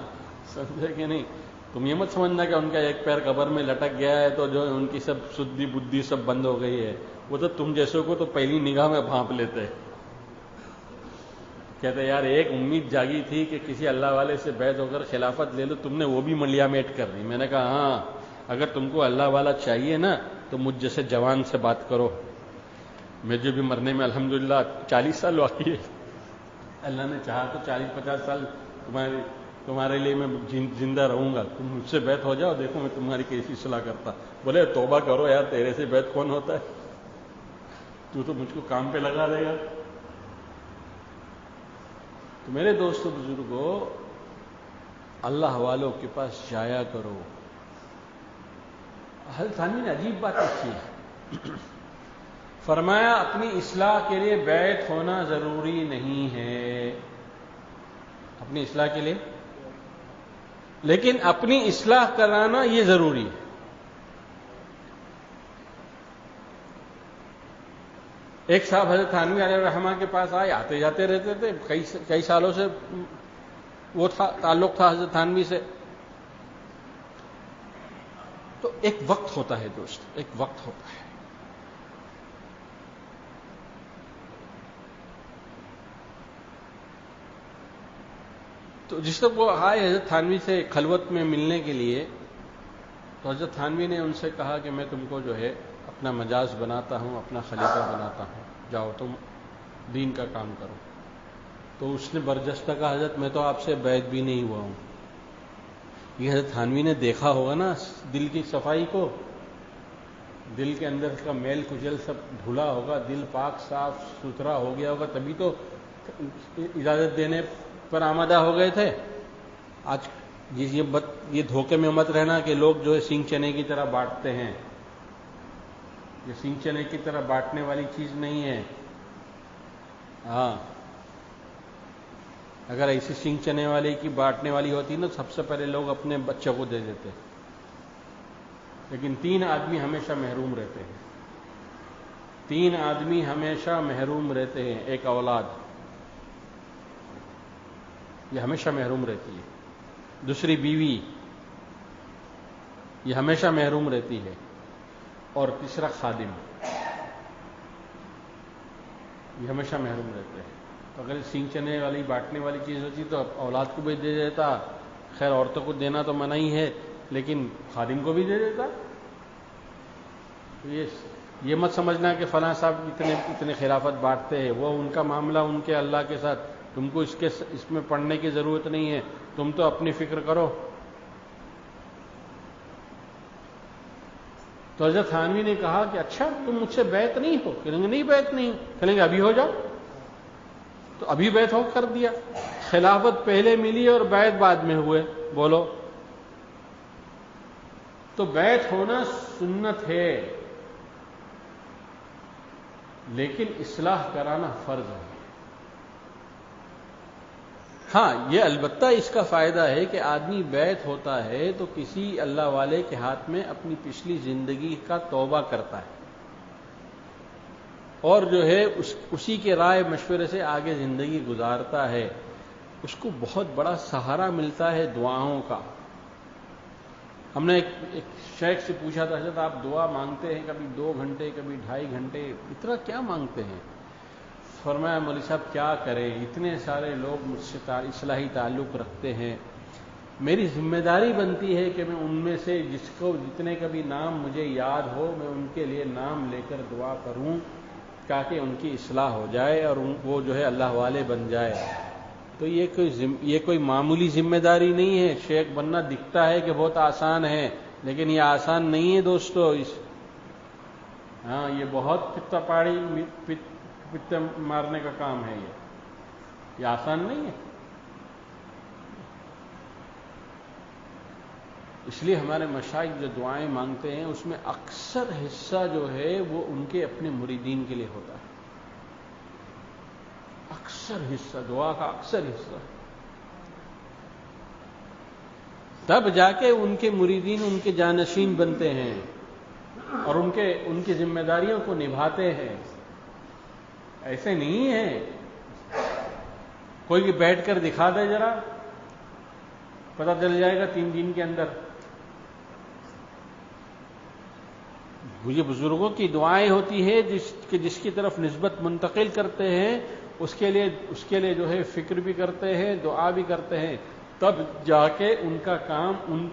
سمجھے کہ نہیں؟ تم یہ مت سمجھنا کہ ان کا ایک پیر قبر میں لٹک گیا ہے تو جو ان کی سب سدھی بدھی سب بند ہو گئی ہے، وہ تو تم جیسوں کو تو پہلی نگاہ میں بھانپ لیتے۔ کہتے یار ایک امید جاگی تھی کہ کسی اللہ والے سے بیعت ہو کر خلافت لے لو، تم نے وہ بھی ملیا میٹ کر دی۔ میں نے کہا ہاں اگر تم کو اللہ والا چاہیے نا تو مجھ جیسے جوان سے بات کرو، مجھے بھی مرنے میں الحمدللہ 40 سال باقی ہے، اللہ نے چاہا تو 40-50 سال تمہارے لیے میں زندہ رہوں گا، تم مجھ سے بیعت ہو جاؤ، دیکھو میں تمہاری کیسی صلاح کرتا۔ بولے توبہ کرو یار، تیرے سے بیعت کون ہوتا ہے؟ تو مجھ کو کام پہ لگا دے گا۔ تو میرے دوستو بزرگوں، اللہ والوں کے پاس جایا کرو۔ حضرت تھانوی نے عجیب بات کی ہے، فرمایا اپنی اصلاح کے لیے بیعت ہونا ضروری نہیں ہے، اپنی اصلاح کے لیے، لیکن اپنی اصلاح کرانا یہ ضروری ہے۔ ایک صاحب حضرت تھانوی علیہ الرحمہ کے پاس آئے، آتے جاتے رہتے تھے، کئی سالوں سے وہ تعلق تھا حضرت تھانوی سے۔ تو ایک وقت ہوتا ہے دوست، ایک وقت ہوتا ہے، تو جس وقت وہ آئے حضرت تھانوی سے خلوت میں ملنے کے لیے، تو حضرت تھانوی نے ان سے کہا کہ میں تم کو جو ہے اپنا مجاز بناتا ہوں، اپنا خلیفہ بناتا ہوں، جاؤ تم دین کا کام کرو۔ تو اس نے برجستہ کہا حضرت میں تو آپ سے بیعت بھی نہیں ہوا ہوں۔ یہ حضرت تھانوی نے دیکھا ہوگا نا دل کی صفائی کو، دل کے اندر کا میل کچل سب دھلا ہوگا، دل پاک صاف ستھرا ہو گیا ہوگا، تبھی تو اجازت دینے پر آمادہ ہو گئے تھے۔ آج یہ دھوکے میں مت رہنا کہ لوگ جو ہے سینگ چنے کی طرح بانٹتے ہیں، یہ سینگ چنے کی طرح بانٹنے والی چیز نہیں ہے۔ ہاں اگر ایسی سینگ چنے والی کی بانٹنے والی ہوتی نا، سب سے پہلے لوگ اپنے بچوں کو دے دیتے، لیکن 3 آدمی ہمیشہ محروم رہتے ہیں، 3 آدمی ہمیشہ محروم رہتے ہیں۔ ایک اولاد، یہ ہمیشہ محروم رہتی ہے، دوسری بیوی، یہ ہمیشہ محروم رہتی ہے، اور تیسرا خادم، یہ ہمیشہ محروم رہتے ہیں۔ تو اگر سینگ چنے والی بانٹنے والی چیز ہوتی تو اولاد کو بھی دے دیتا، خیر عورتوں کو دینا تو منع ہی ہے، لیکن خادم کو بھی دے دیتا۔ یہ مت سمجھنا کہ فلاں صاحب اتنے خلافت بانٹتے ہیں، وہ ان کا معاملہ ان کے اللہ کے ساتھ، تم کو اس میں پڑھنے کی ضرورت نہیں ہے، تم تو اپنی فکر کرو۔ تو حضرت تھانوی نے کہا کہ اچھا تم مجھ سے بیعت نہیں ہو؟ کہیں گے نہیں بیعت نہیں، کہیں گے ابھی ہو جاؤ، تو ابھی بیعت ہو کر دیا۔ خلافت پہلے ملی اور بیعت بعد میں ہوئے، بولو۔ تو بیعت ہونا سنت ہے، لیکن اصلاح کرانا فرض ہے۔ ہاں یہ البتہ اس کا فائدہ ہے کہ آدمی بیعت ہوتا ہے تو کسی اللہ والے کے ہاتھ میں اپنی پچھلی زندگی کا توبہ کرتا ہے، اور جو ہے اسی کے رائے مشورے سے آگے زندگی گزارتا ہے، اس کو بہت بڑا سہارا ملتا ہے دعاؤں کا۔ ہم نے ایک شیخ سے پوچھا تھا حضرت آپ دعا مانگتے ہیں کبھی 2 گھنٹے کبھی 2.5 گھنٹے، اتنا کیا مانگتے ہیں؟ فرمایا مولوی صاحب کیا کریں، اتنے سارے لوگ مجھ سے اصلاحی تعلق رکھتے ہیں، میری ذمہ داری بنتی ہے کہ میں ان میں سے جتنے کا بھی نام مجھے یاد ہو میں ان کے لیے نام لے کر دعا کروں تاکہ ان کی اصلاح ہو جائے اور وہ جو ہے اللہ والے بن جائے. تو یہ کوئی معمولی ذمہ داری نہیں ہے. شیخ بننا دکھتا ہے کہ بہت آسان ہے، لیکن یہ آسان نہیں ہے دوستو. ہاں، یہ بہت پتا پاڑی پتے مارنے کا کام ہے. یہ آسان نہیں ہے. اس لیے ہمارے مشائخ جو دعائیں مانگتے ہیں اس میں اکثر حصہ جو ہے وہ ان کے اپنے مریدین کے لیے ہوتا ہے. اکثر حصہ، دعا کا اکثر حصہ. تب جا کے ان کے مریدین ان کے جانشین بنتے ہیں اور ان کی ذمہ داریوں کو نبھاتے ہیں. ایسے نہیں ہے کوئی بھی بیٹھ کر دکھا دے ذرا، پتہ چل جائے گا 3 دن کے اندر. یہ بزرگوں کی دعائیں ہوتی ہے جس کی طرف نسبت منتقل کرتے ہیں، اس کے لیے جو ہے فکر بھی کرتے ہیں، دعا بھی کرتے ہیں. تب جا کے ان کا کام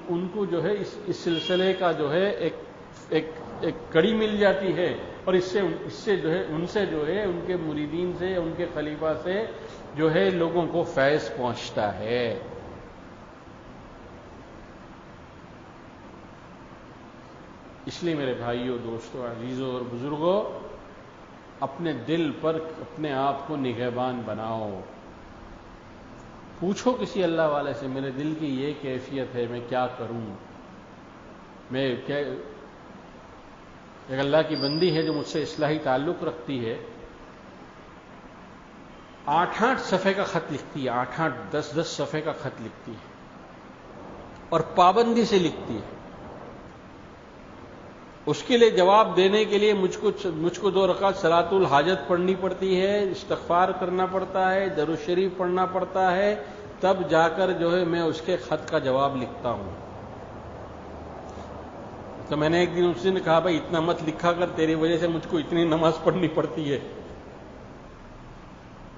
ان کو جو ہے اس سلسلے کا جو ہے ایک کڑی مل جاتی ہے، اور اس سے جو ہے ان کے مریدین سے، ان کے خلیفہ سے جو ہے لوگوں کو فیض پہنچتا ہے. اس لیے میرے بھائیوں، دوستوں، عزیزوں اور بزرگوں، اپنے دل پر اپنے آپ کو نگہبان بناؤ. پوچھو کسی اللہ والے سے، میرے دل کی یہ کیفیت ہے، میں کیا کروں. ایک اللہ کی بندی ہے جو مجھ سے اصلاحی تعلق رکھتی ہے، 8 صفحے کا خط لکھتی ہے، 8 10 صفحے کا خط لکھتی ہے، اور پابندی سے لکھتی ہے. اس کے لیے جواب دینے کے لیے مجھ کو 2 رکعت صلاۃ الحاجت پڑھنی پڑتی ہے، استغفار کرنا پڑتا ہے، درود شریف پڑھنا پڑتا ہے، تب جا کر جو ہے میں اس کے خط کا جواب لکھتا ہوں. تو میں نے ایک دن اس نے کہا بھائی اتنا مت لکھا کر، تیری وجہ سے مجھ کو اتنی نماز پڑھنی پڑتی ہے.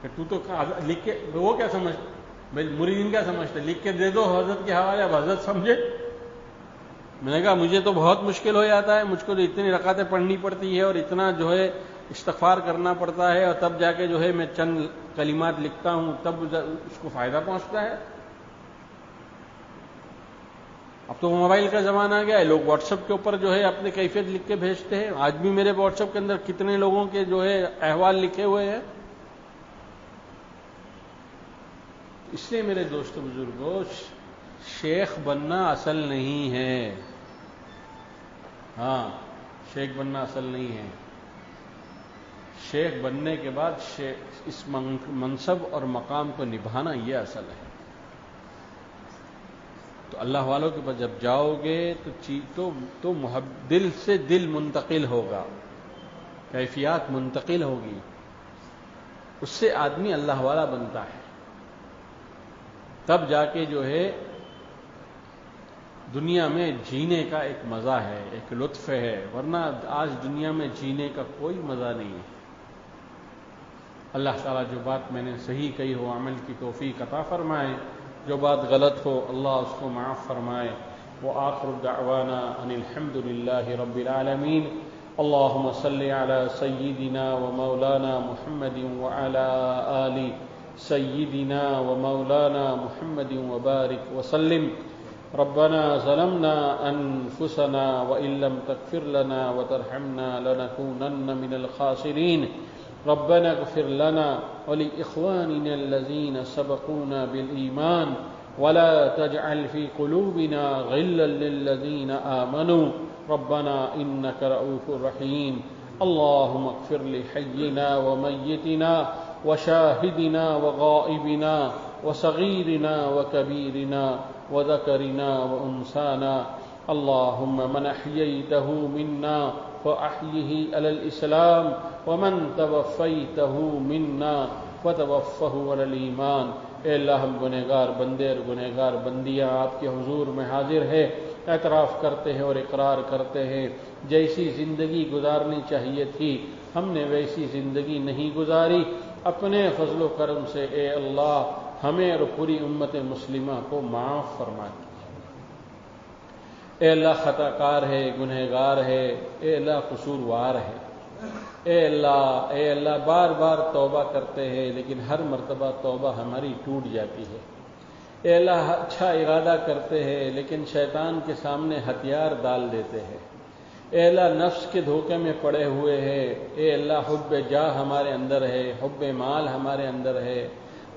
کہ تو لکھ کے وہ کیا سمجھ، مریدین کیا سمجھتے، لکھ کے دے دو حضرت کے حوالے، اب حضرت سمجھے. میں نے کہا مجھے تو بہت مشکل ہو جاتا ہے، مجھ کو تو اتنی رکعتیں پڑھنی پڑتی ہے اور اتنا جو ہے استغفار کرنا پڑتا ہے، اور تب جا کے جو ہے میں چند کلمات لکھتا ہوں، تب اس کو فائدہ پہنچتا ہے. اب تو موبائل کا زمانہ آ گیا ہے، لوگ واٹس ایپ کے اوپر جو ہے اپنے کیفیت لکھ کے بھیجتے ہیں. آج بھی میرے واٹس ایپ کے اندر کتنے لوگوں کے جو ہے احوال لکھے ہوئے ہیں. اس لیے میرے دوستو بزرگوں، شیخ بننا اصل نہیں ہے. ہاں، شیخ بننا اصل نہیں ہے. شیخ بننے کے بعد اس منصب اور مقام کو نبھانا یہ اصل ہے. تو اللہ والوں کے پاس جب جاؤ گے تو دل سے دل منتقل ہوگا، کیفیات منتقل ہوگی، اس سے آدمی اللہ والا بنتا ہے. تب جا کے جو ہے دنیا میں جینے کا ایک مزہ ہے، ایک لطف ہے، ورنہ آج دنیا میں جینے کا کوئی مزہ نہیں ہے. اللہ تعالیٰ جو بات میں نے صحیح کہی ہو عمل کی توفیق عطا فرمائے، جو بات غلط ہو اللہ اس کو معاف فرمائے. وآخر دعوانا ان الحمد للہ رب العالمین. اللہم صلی علی سیدنا و مولانا محمد وعلی آل سیدنا و مولانا محمد وبارک وسلم. ربنا ظلمنا انفسنا وان لم تغفر لنا وترحمنا لنكونن من الخاسرین. ربنا اغفر لنا ولإخواننا الذين سبقونا بالإيمان ولا تجعل في قلوبنا غلا للذين آمنوا ربنا إنك رؤوف رحيم. اللهم اغفر لحينا وميتنا وشاهدنا وغائبنا وصغيرنا وكبيرنا وذكرنا وأنثانا. اللهم من أحييته منا فأحيه على الإسلام ومن توفيته منا فتوفه على الإيمان. اے اللہ، ہم گنہگار بندے اور گنہگار بندیاں آپ کے حضور میں حاضر ہے، اعتراف کرتے ہیں اور اقرار کرتے ہیں جیسی زندگی گزارنی چاہیے تھی ہم نے ویسی زندگی نہیں گزاری. اپنے فضل و کرم سے اے اللہ ہمیں اور پوری امت مسلمہ کو معاف فرما. اے اللہ خطا کار ہے، گنہگار ہے، اے اللہ قصوروار ہے. اے اللہ بار بار توبہ کرتے ہیں لیکن ہر مرتبہ توبہ ہماری ٹوٹ جاتی ہے۔ اے اللہ اچھا ارادہ کرتے ہیں لیکن شیطان کے سامنے ہتھیار ڈال دیتے ہیں۔ اے اللہ نفس کے دھوکے میں پڑے ہوئے ہیں۔ اے اللہ حب جاہ ہمارے اندر ہے، حب مال ہمارے اندر ہے،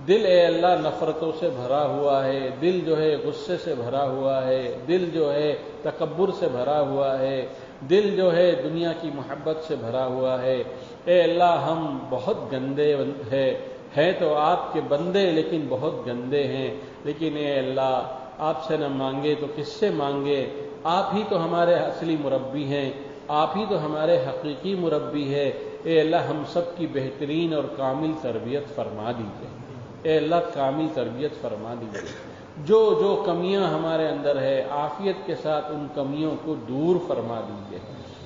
دل اے اللہ نفرتوں سے بھرا ہوا ہے، دل جو ہے غصے سے بھرا ہوا ہے، دل جو ہے تکبر سے بھرا ہوا ہے، دل جو ہے دنیا کی محبت سے بھرا ہوا ہے۔ اے اللہ ہم بہت گندے ہیں تو آپ کے بندے لیکن بہت گندے ہیں، لیکن اے اللہ آپ سے نہ مانگے تو کس سے مانگے؟ آپ ہی تو ہمارے اصلی مربی ہیں، آپ ہی تو ہمارے حقیقی مربی ہے۔ اے اللہ ہم سب کی بہترین اور کامل تربیت فرما دیجیے۔ اے اللہ کامل تربیت فرما دیجیے۔ جو کمیاں ہمارے اندر ہے عافیت کے ساتھ ان کمیوں کو دور فرما دیجیے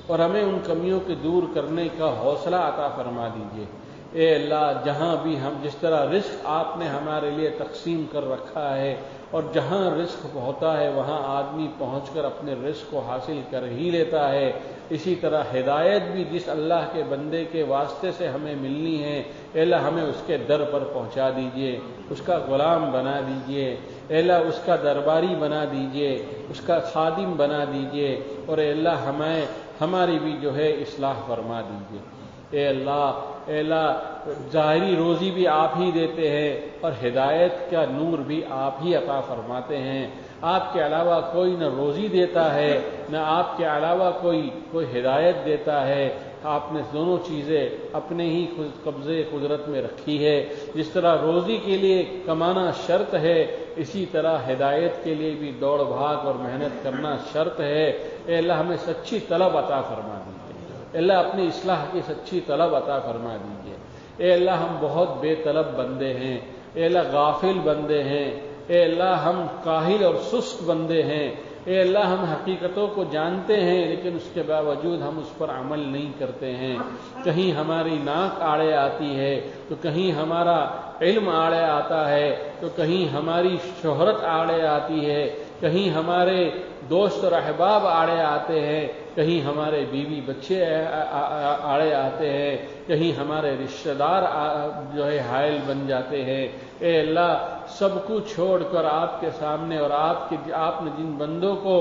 اور ہمیں ان کمیوں کے دور کرنے کا حوصلہ عطا فرما دیجیے۔ اے اللہ جہاں بھی ہم جس طرح رزق آپ نے ہمارے لیے تقسیم کر رکھا ہے اور جہاں رزق ہوتا ہے وہاں آدمی پہنچ کر اپنے رزق کو حاصل کر ہی لیتا ہے، اسی طرح ہدایت بھی جس اللہ کے بندے کے واسطے سے ہمیں ملنی ہے، اے اللہ ہمیں اس کے در پر پہنچا دیجئے، اس کا غلام بنا دیجئے، اے اللہ اس کا درباری بنا دیجئے، اس کا خادم بنا دیجئے، اور اے اللہ ہماری بھی جو ہے اصلاح فرما دیجئے۔ اے اللہ ظاہری روزی بھی آپ ہی دیتے ہیں اور ہدایت کا نور بھی آپ ہی عطا فرماتے ہیں۔ آپ کے علاوہ کوئی نہ روزی دیتا ہے نہ آپ کے علاوہ کوئی ہدایت دیتا ہے۔ آپ نے دونوں چیزیں اپنے ہی قبضے قدرت میں رکھی ہے۔ جس طرح روزی کے لیے کمانا شرط ہے، اسی طرح ہدایت کے لیے بھی دوڑ بھاگ اور محنت کرنا شرط ہے۔ اے اللہ ہمیں سچی طلب عطا فرما دیجیے۔ اے اللہ اپنی اصلاح کی سچی طلب عطا فرما دیجیے۔ اے اللہ ہم بہت بے طلب بندے ہیں، اے اللہ غافل بندے ہیں، اے اللہ ہم کاہل اور سست بندے ہیں، اے اللہ ہم حقیقتوں کو جانتے ہیں لیکن اس کے باوجود ہم اس پر عمل نہیں کرتے ہیں۔ کہیں ہماری ناک آڑے آتی ہے تو کہیں ہمارا علم آڑے آتا ہے تو کہیں ہماری شہرت آڑے آتی ہے، کہیں ہمارے دوست اور احباب آڑے آتے ہیں، کہیں ہمارے بیوی بچے آڑے آتے ہیں، کہیں ہمارے رشتہ دار جو ہے حائل بن جاتے ہیں۔ اے اللہ سب کو چھوڑ کر آپ کے سامنے اور آپ نے جن بندوں کو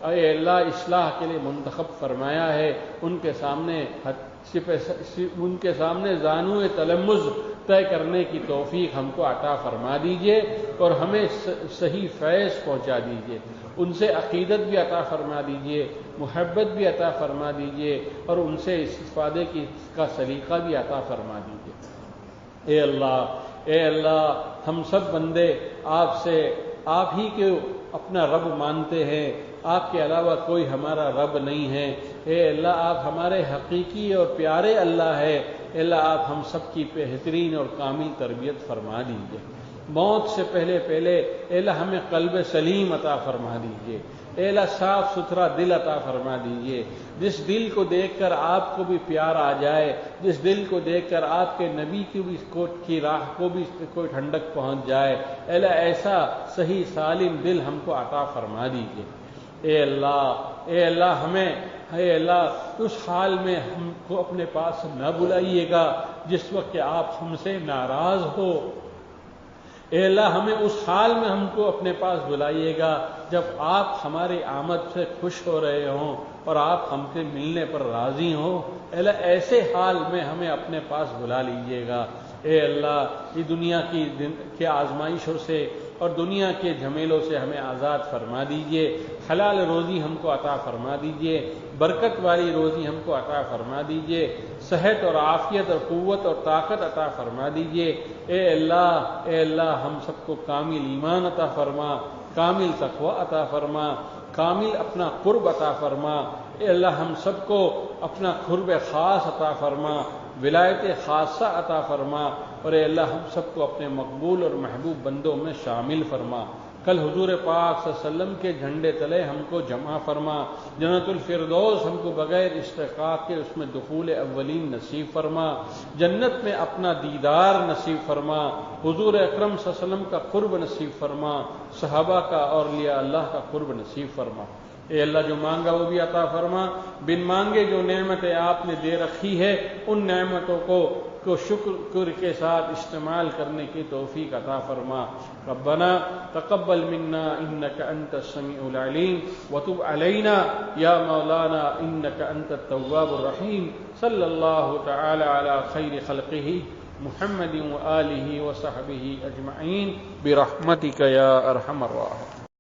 اے اللہ اصلاح کے لیے منتخب فرمایا ہے ان کے سامنے زانو تلمذ طے کرنے کی توفیق ہم کو عطا فرما دیجئے اور ہمیں صحیح فیض پہنچا دیجئے، ان سے عقیدت بھی عطا فرما دیجئے، محبت بھی عطا فرما دیجئے اور ان سے استفادے کا سلیقہ بھی عطا فرما دیجئے۔ اے اللہ ہم سب بندے آپ ہی کے اپنا رب مانتے ہیں، آپ کے علاوہ کوئی ہمارا رب نہیں ہے۔ اے اللہ آپ ہمارے حقیقی اور پیارے اللہ ہے۔ اے اللہ آپ ہم سب کی بہترین اور کامل تربیت فرما دیجیے۔ موت سے پہلے اے اللہ ہمیں قلب سلیم عطا فرما دیجیے۔ اے اللہ صاف ستھرا دل عطا فرما دیجیے، جس دل کو دیکھ کر آپ کو بھی پیار آ جائے، جس دل کو دیکھ کر آپ کے نبی کی راہ کو بھی کوئی ٹھنڈک پہنچ جائے۔ اے اللہ ایسا صحیح سالم دل ہم کو عطا فرما دیجیے۔ اے اللہ اس حال میں ہم کو اپنے پاس نہ بلائیے گا جس وقت کہ آپ ہم سے ناراض ہو۔ اے اللہ ہمیں اس حال میں ہم کو اپنے پاس بلائیے گا جب آپ ہماری آمد سے خوش ہو رہے ہوں اور آپ ہم سے ملنے پر راضی ہوں۔ اے اللہ ایسے حال میں ہمیں اپنے پاس بلا لیجیے گا۔ اے اللہ یہ دنیا کی آزمائشوں سے اور دنیا کے جھمیلوں سے ہمیں آزاد فرما دیجیے، حلال روزی ہم کو عطا فرما دیجیے، برکت والی روزی ہم کو عطا فرما دیجیے، صحت اور عافیت اور قوت اور طاقت عطا فرما دیجیے۔ اے اللہ ہم سب کو کامل ایمان عطا فرما، کامل تقوی عطا فرما، کامل اپنا قرب عطا فرما۔ اے اللہ ہم سب کو اپنا قرب خاص عطا فرما، ولایت خاصہ عطا فرما، اور اے اللہ ہم سب کو اپنے مقبول اور محبوب بندوں میں شامل فرما۔ کل حضور پاک صلی اللہ علیہ وسلم کے جھنڈے تلے ہم کو جمع فرما، جنت الفردوس ہم کو بغیر استحقاق کے اس میں دخول اولین نصیب فرما، جنت میں اپنا دیدار نصیب فرما، حضور اکرم صلی اللہ علیہ وسلم کا قرب نصیب فرما، صحابہ کا اور اولیاء اللہ کا قرب نصیب فرما۔ اے اللہ جو مانگا وہ بھی عطا فرما، بن مانگے جو نعمتیں آپ نے دے رکھی ہے ان نعمتوں کو شکر کے ساتھ استعمال کرنے کی توفیق عطا فرما۔ ربنا تقبل منا انك انت السميع العليم وتب علينا يا مولانا انك انت التواب الرحيم۔ صلی اللہ تعالی علی خیر خلقہ محمد وآلہ وصحبہ اجمعین برحمتک یا ارحم الراحمین۔